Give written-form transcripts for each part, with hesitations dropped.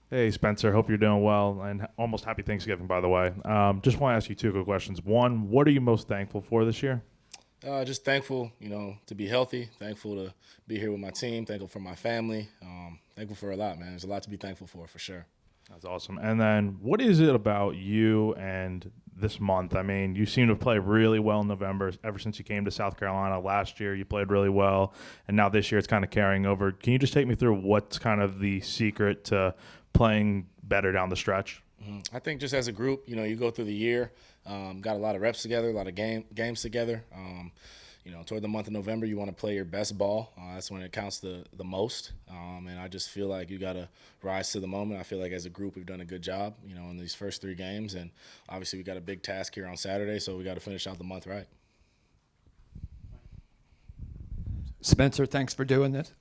Hey, Spencer. Hope you're doing well, and almost happy Thanksgiving, by the way. Just want to ask you two quick questions. One, what are you most thankful for this year? Just thankful, to be healthy. Thankful to be here with my team. Thankful for my family. Thankful for a lot, man. There's a lot to be thankful for sure. That's awesome. And then, what is it about you and this month? I mean, you seem to play really well in November. Ever since you came to South Carolina last year, you played really well, and now this year it's kind of carrying over. Can you just take me through what's kind of the secret to playing better down the stretch? I think just as a group, you go through the year, got a lot of reps together, a lot of games together. Toward the month of November, you want to play your best ball. That's when it counts the most. And I just feel like you got to rise to the moment. I feel like as a group, we've done a good job, in these first three games. And obviously, we got a big task here on Saturday, so we got to finish out the month right. Spencer, thanks for doing this.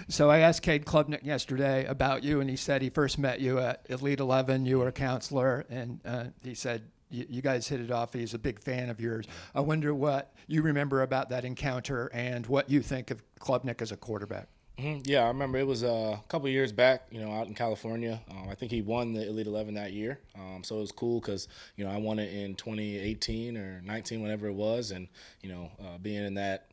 So I asked Cade Clubneck yesterday about you, and he said he first met you at Elite 11. You were a counselor, and he said you guys hit it off. He's a big fan of yours. I wonder what you remember about that encounter and what you think of Clubneck as a quarterback. Yeah, I remember it was a couple of years back, out in California. I think he won the Elite 11 that year. So it was cool because, I won it in 2018 or 19, whenever it was. And, being in that,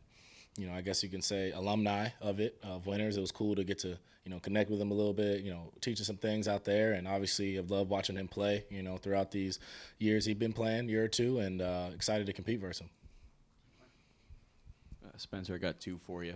I guess you can say alumni of winners. It was cool to get to, connect with him a little bit, teaching some things out there. And obviously I've loved watching him play, throughout these years he's been playing, year or two, and excited to compete versus him. Spencer, I got two for you.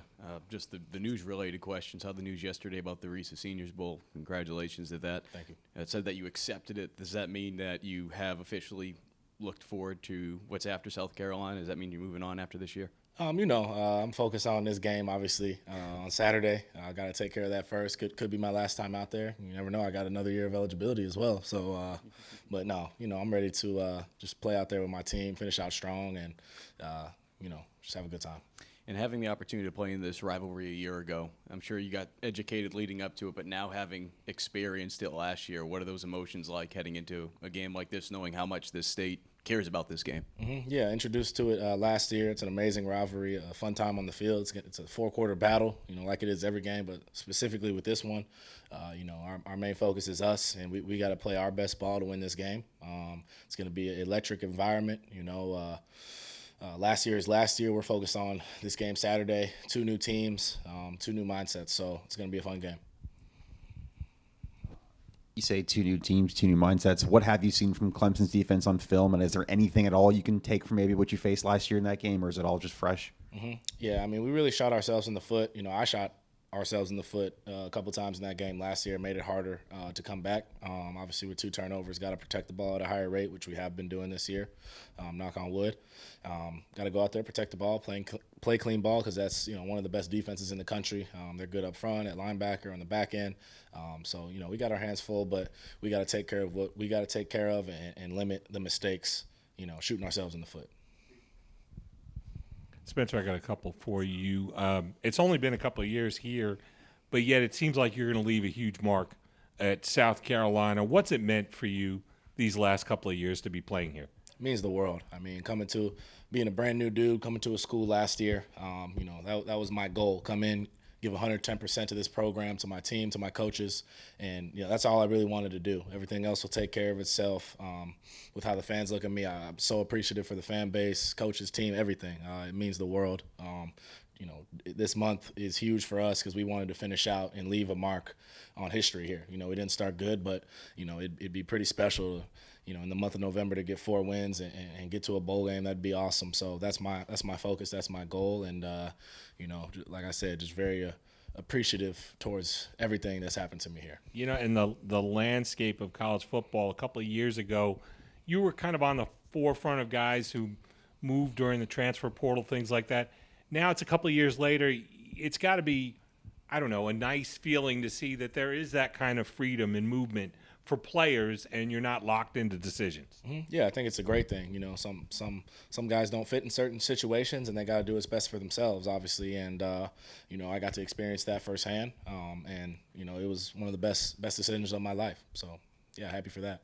Just the news-related questions. How the news yesterday about the Reese Seniors Bowl. Congratulations to that. Thank you. It said that you accepted it. Does that mean that you have officially looked forward to what's after South Carolina? Does that mean you're moving on after this year? I'm focused on this game, obviously, on Saturday. I got to take care of that first. Could be my last time out there. You never know. I got another year of eligibility as well. So, but no, I'm ready to just play out there with my team, finish out strong, and, just have a good time. And having the opportunity to play in this rivalry a year ago, I'm sure you got educated leading up to it, but now having experienced it last year, what are those emotions like heading into a game like this, knowing how much this state cares about this game? Yeah, introduced to it last year. It's an amazing rivalry, a fun time on the field. It's a four-quarter battle, like it is every game, but specifically with this one, our main focus is us, and we got to play our best ball to win this game. It's going to be an electric environment, last year is last year. We're focused on this game Saturday. Two new teams, two new mindsets. So it's going to be a fun game. You say two new teams, two new mindsets. What have you seen from Clemson's defense on film, and is there anything at all you can take from maybe what you faced last year in that game, or is it all just fresh? Yeah, I mean, we really shot ourselves in the foot. I shot ourselves in the foot a couple times in that game last year, made it harder to come back. Obviously, with two turnovers, got to protect the ball at a higher rate, which we have been doing this year. Knock on wood. Got to go out there, protect the ball, play clean ball, because that's one of the best defenses in the country. They're good up front, at linebacker, on the back end. So we got our hands full, but we got to take care of what we got to take care of and limit the mistakes. Shooting ourselves in the foot. Spencer, I got a couple for you. It's only been a couple of years here, but yet it seems like you're going to leave a huge mark at South Carolina. What's it meant for you these last couple of years to be playing here? It means the world. I mean, being a brand new dude, coming to a school last year, that was my goal. Come in, give 110% to this program, to my team, to my coaches, and that's all I really wanted to do. Everything else will take care of itself. With how the fans look at me, I'm so appreciative for the fan base, coaches, team, everything. It means the world. This month is huge for us because we wanted to finish out and leave a mark on history here. We didn't start good, but it'd be pretty special. In the month of November to get 4 wins and get to a bowl game. That'd be awesome. So that's my focus. That's my goal. And like I said, just very appreciative towards everything that's happened to me here. In the landscape of college football, a couple of years ago, you were kind of on the forefront of guys who moved during the transfer portal, things like that. Now it's a couple of years later. It's got to be, I don't know, a nice feeling to see that there is that kind of freedom and movement for players, and you're not locked into decisions. Yeah, I think it's a great thing. Some guys don't fit in certain situations, and they got to do what's best for themselves, obviously. And I got to experience that firsthand, and it was one of the best decisions of my life. So yeah, happy for that.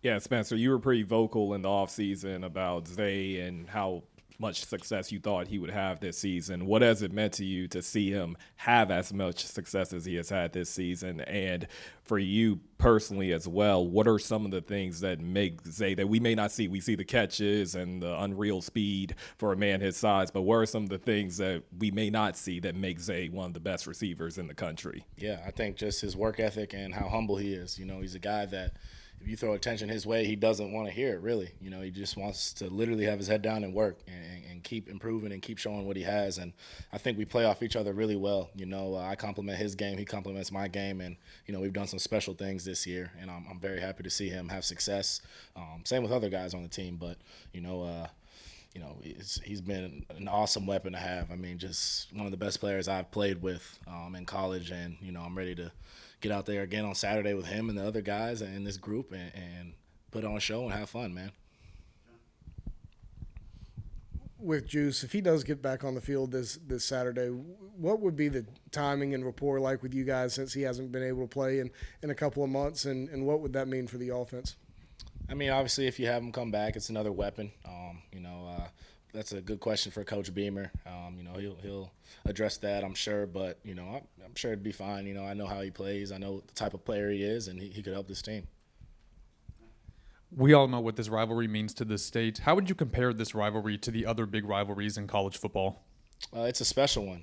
Yeah, Spencer, you were pretty vocal in the offseason about Zay and how much success you thought he would have this season. What has it meant to you to see him have as much success as he has had this season? And for you personally as well, what are some of the things that make Zay, that we may not see? We see the catches and the unreal speed for a man his size, but what are some of the things that we may not see that make Zay one of the best receivers in the country? Yeah, I think just his work ethic and how humble he is. He's a guy that if you throw attention his way, he doesn't want to hear it, really. He just wants to literally have his head down and work and keep improving and keep showing what he has. And I think we play off each other really well. I compliment his game, he compliments my game, and, we've done some special things this year, and I'm very happy to see him have success. Same with other guys on the team, but, he's been an awesome weapon to have. I mean, just one of the best players I've played with in college, and, I'm ready to get out there again on Saturday with him and the other guys in this group and put on a show and have fun, man. With Juice, if he does get back on the field this Saturday, what would be the timing and rapport like with you guys since he hasn't been able to play in a couple of months, and what would that mean for the offense? I mean, obviously, if you have him come back, it's another weapon. That's a good question for Coach Beamer. He'll address that, I'm sure, but I'm sure it'd be fine. I know how he plays. I know the type of player he is, and he could help this team. We all know what this rivalry means to this state. How would you compare this rivalry to the other big rivalries in college football? It's a special one.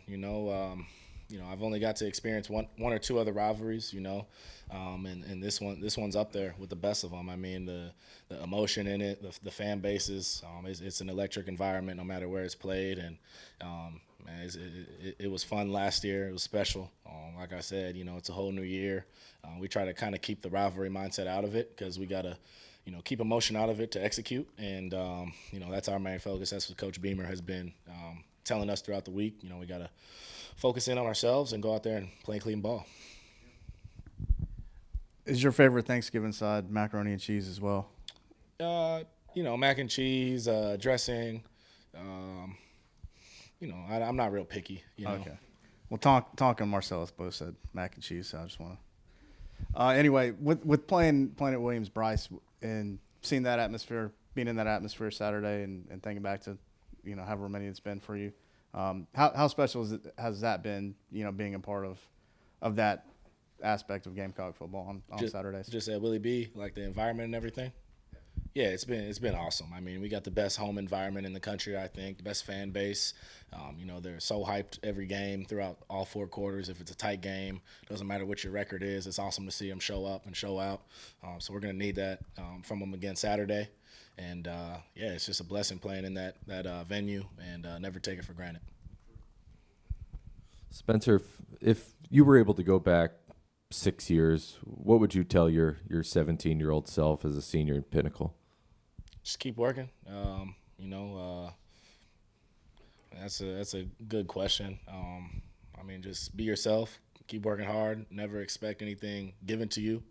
I've only got to experience one or two other rivalries. And this one's up there with the best of them. I mean, the emotion in it, the fan bases. It's an electric environment no matter where it's played, and it was fun last year. It was special. Like I said, it's a whole new year. We try to kind of keep the rivalry mindset out of it because we got to, keep emotion out of it to execute, and that's our main focus. That's what Coach Beamer has been telling us throughout the week. We got to focus in on ourselves and go out there and play clean ball. Is your favorite Thanksgiving side macaroni and cheese as well? Mac and cheese, dressing. I'm not real picky. Okay. Well, Tonka and Marcellus both said mac and cheese, so I just want to. Anyway, with playing at Williams Brice and seeing that atmosphere, being in that atmosphere Saturday, and thinking back to, however many it's been for you, how special has that been? Being a part of that aspect of Gamecock football on Saturdays. Just at Willie B, like the environment and everything. Yeah, it's been awesome. I mean, we got the best home environment in the country, I think, the best fan base. They're so hyped every game throughout all four quarters. If it's a tight game, doesn't matter what your record is, it's awesome to see them show up and show out. So we're going to need that from them again Saturday. And, it's just a blessing playing in that venue, and never take it for granted. Spencer, if you were able to go back 6 years, what would you tell your 17-year-old self as a senior in Pinnacle? Just keep working. That's a good question. Just be yourself. Keep working hard. Never expect anything given to you.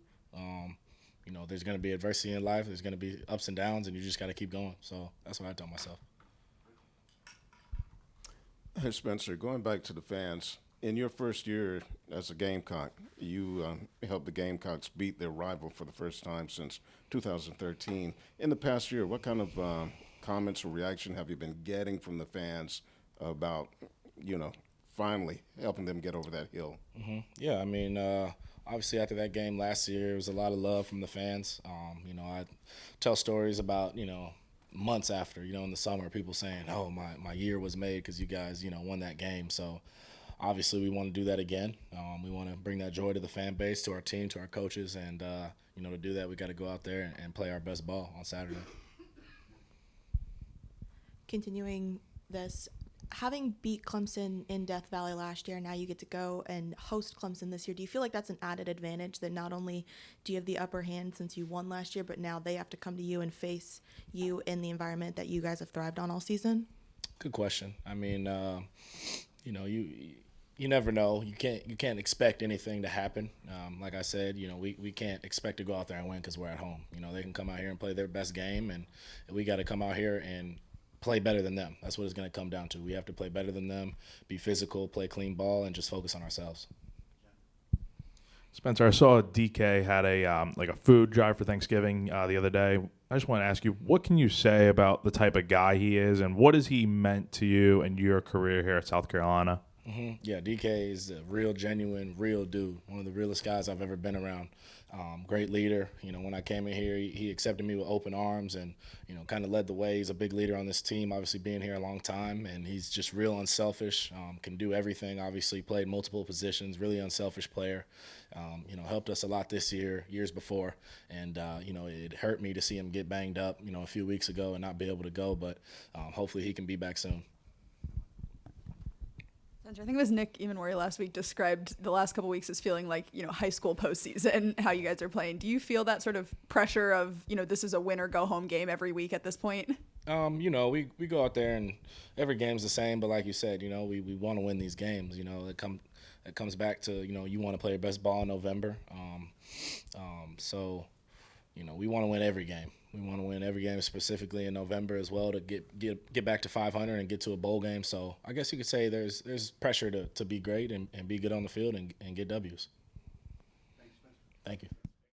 There's going to be adversity in life. There's going to be ups and downs, and you just got to keep going. So that's what I tell myself. Hey, Spencer, going back to the fans, in your first year as a Gamecock, you helped the Gamecocks beat their rival for the first time since 2013. In the past year, what kind of comments or reaction have you been getting from the fans about, finally helping them get over that hill? Mm-hmm. Yeah, obviously after that game last year, there was a lot of love from the fans. I tell stories about, months after, in the summer, people saying, oh, my year was made because you guys, won that game. So obviously we want to do that again. We want to bring that joy to the fan base, to our team, to our coaches. And, to do that, we got to go out there and play our best ball on Saturday. Continuing this, having beat Clemson in Death Valley last year, now you get to go and host Clemson this year. Do you feel like that's an added advantage, that not only do you have the upper hand since you won last year, but now they have to come to you and face you in the environment that you guys have thrived on all season? Good question. You never know. You can't expect anything to happen. Like I said, we can't expect to go out there and win because we're at home. They can come out here and play their best game, and we got to come out here and play better than them. That's what it's going to come down to. We have to play better than them, be physical, play clean ball, and just focus on ourselves. Spencer, I saw DK had a food drive for Thanksgiving the other day. I just want to ask you, what can you say about the type of guy he is, and what has he meant to you and your career here at South Carolina? Yeah, DK is a real, genuine, real dude. One of the realest guys I've ever been around. Great leader. When I came in here, he accepted me with open arms and, kind of led the way. He's a big leader on this team, obviously being here a long time, and he's just real unselfish, can do everything, obviously played multiple positions, really unselfish player. Helped us a lot this year, years before, and, it hurt me to see him get banged up, a few weeks ago and not be able to go, but hopefully he can be back soon. I think it was Nick Evenwari last week described the last couple weeks as feeling like, high school postseason, how you guys are playing. Do you feel that sort of pressure of, this is a win or go home game every week at this point? We go out there and every game's the same, but like you said, we want to win these games. It comes back to, you want to play your best ball in November. So we want to win every game. We want to win every game, specifically in November as well, to get back to 500 and get to a bowl game. So I guess you could say there's pressure to be great and be good on the field and get W's. Thank you.